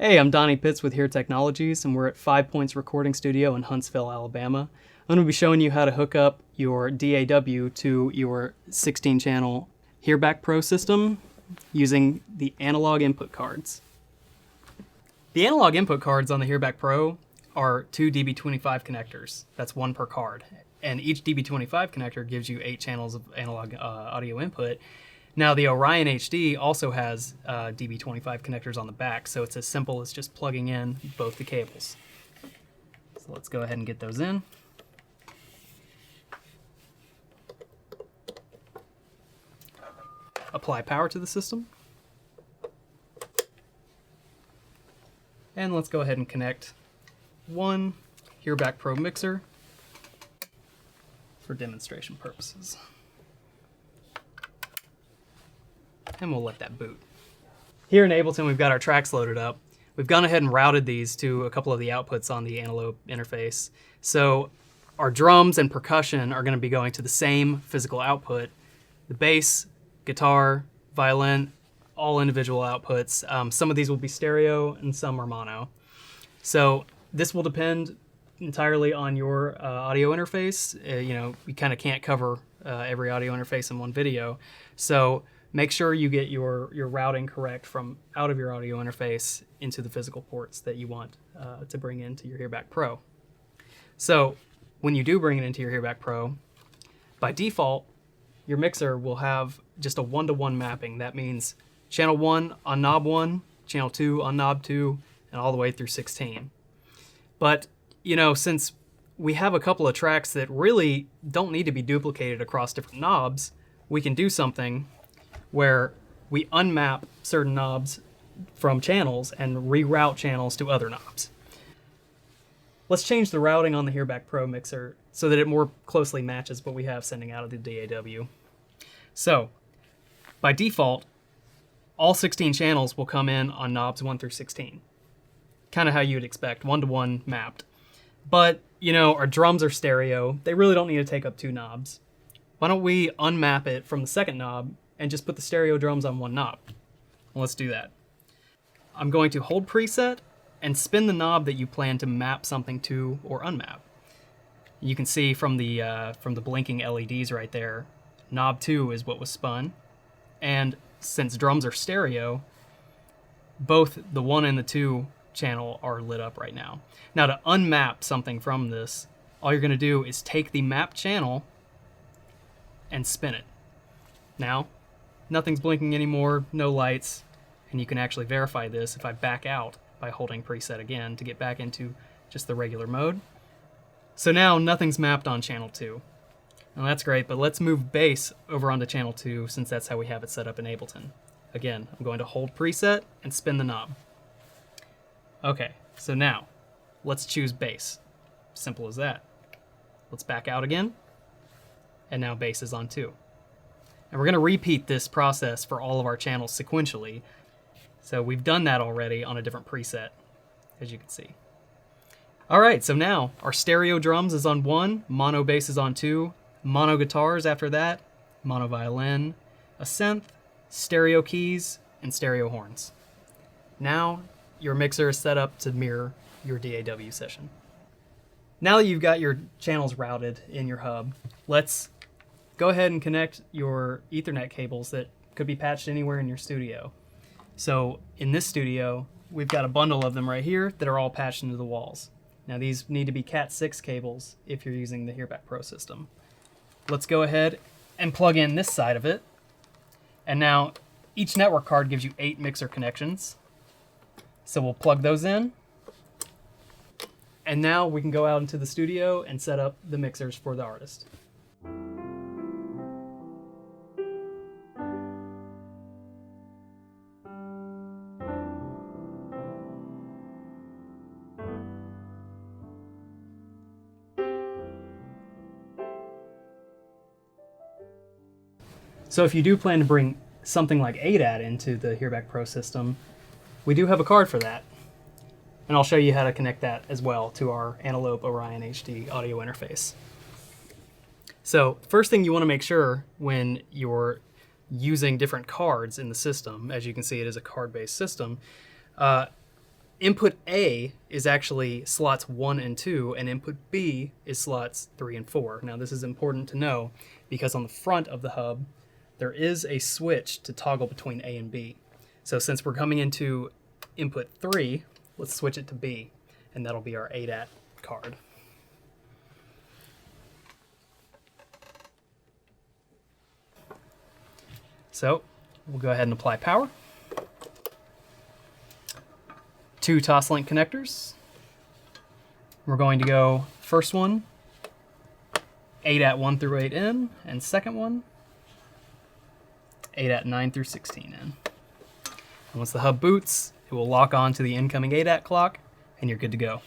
Hey, I'm Donnie Pitts with Here Technologies, and we're at 5 Points Recording Studio in Huntsville, Alabama. I'm going to be showing you how to hook up your DAW to your 16-channel Hearback Pro system using the analog input cards. The analog input cards on the Hearback Pro are two DB25 connectors. That's one per card. And each DB25 connector gives you 8 channels of analog audio input. Now, the Orion HD also has DB25 connectors on the back, so it's as simple as just plugging in both the cables. So let's go ahead and get those in. Apply power to the system. And let's go ahead and connect one Hearback Pro mixer for demonstration purposes. And we'll let that boot. Here in Ableton, we've got our tracks loaded up. We've gone ahead and routed these to a couple of the outputs on the Antelope interface. So our drums and percussion are going to be going to the same physical output. The bass, guitar, violin, all individual outputs. Some of these will be stereo and some are mono. So this will depend entirely on your audio interface. We kind of can't cover every audio interface in one video. So make sure you get your routing correct from out of your audio interface into the physical ports that you want to bring into your Hearback Pro. So when you do bring it into your Hearback Pro, by default, your mixer will have just a 1-to-1 mapping. That means channel 1 on knob 1, channel 2 on knob 2, and all the way through 16. But, since we have a couple of tracks that really don't need to be duplicated across different knobs, we can do something where we unmap certain knobs from channels and reroute channels to other knobs. Let's change the routing on the Hearback Pro mixer so that it more closely matches what we have sending out of the DAW. So, by default, all 16 channels will come in on knobs 1 through 16. Kind of how you would expect, 1-to-1 mapped. But, our drums are stereo. They really don't need to take up 2 knobs. Why don't we unmap it from the second knob and just put the stereo drums on one knob? Well, let's do that. I'm going to hold preset and spin the knob that you plan to map something to or unmap. You can see from the blinking LEDs right there, knob 2 is what was spun. And since drums are stereo, both the 1 and the 2 channel are lit up right now. Now, to unmap something from this, all you're going to do is take the map channel and spin it. Now, nothing's blinking anymore, no lights, and you can actually verify this if I back out by holding preset again to get back into just the regular mode. So now nothing's mapped on channel 2. Now that's great, but let's move bass over onto channel 2 since that's how we have it set up in Ableton. Again, I'm going to hold preset and spin the knob. Okay, so now let's choose bass. Simple as that. Let's back out again, and now bass is on 2. And we're going to repeat this process for all of our channels sequentially. So we've done that already on a different preset, as you can see. All right, so now our stereo drums is on 1, mono bass is on 2, mono guitars after that, mono violin, a synth, stereo keys, and stereo horns. Now your mixer is set up to mirror your DAW session. Now that you've got your channels routed in your hub, let's go ahead and connect your Ethernet cables that could be patched anywhere in your studio. So in this studio, we've got a bundle of them right here that are all patched into the walls. Now these need to be Cat 6 cables if you're using the Hearback Pro system. Let's go ahead and plug in this side of it. And now each network card gives you 8 mixer connections. So we'll plug those in. And now we can go out into the studio and set up the mixers for the artist. So if you do plan to bring something like ADAT into the Hearback Pro system, we do have a card for that. And I'll show you how to connect that as well to our Antelope Orion HD audio interface. So first thing you want to make sure when you're using different cards in the system, as you can see it is a card-based system, Input A is actually slots 1 and 2, and input B is slots 3 and 4. Now this is important to know because on the front of the hub, there is a switch to toggle between A and B. So since we're coming into input 3, let's switch it to B, and that'll be our ADAT card. So we'll go ahead and apply power. 2 Toslink connectors. We're going to go first one, ADAT 1 through 8 in, and second one, ADAT 9 through 16 in. And once the hub boots, it will lock on to the incoming ADAT clock, and you're good to go.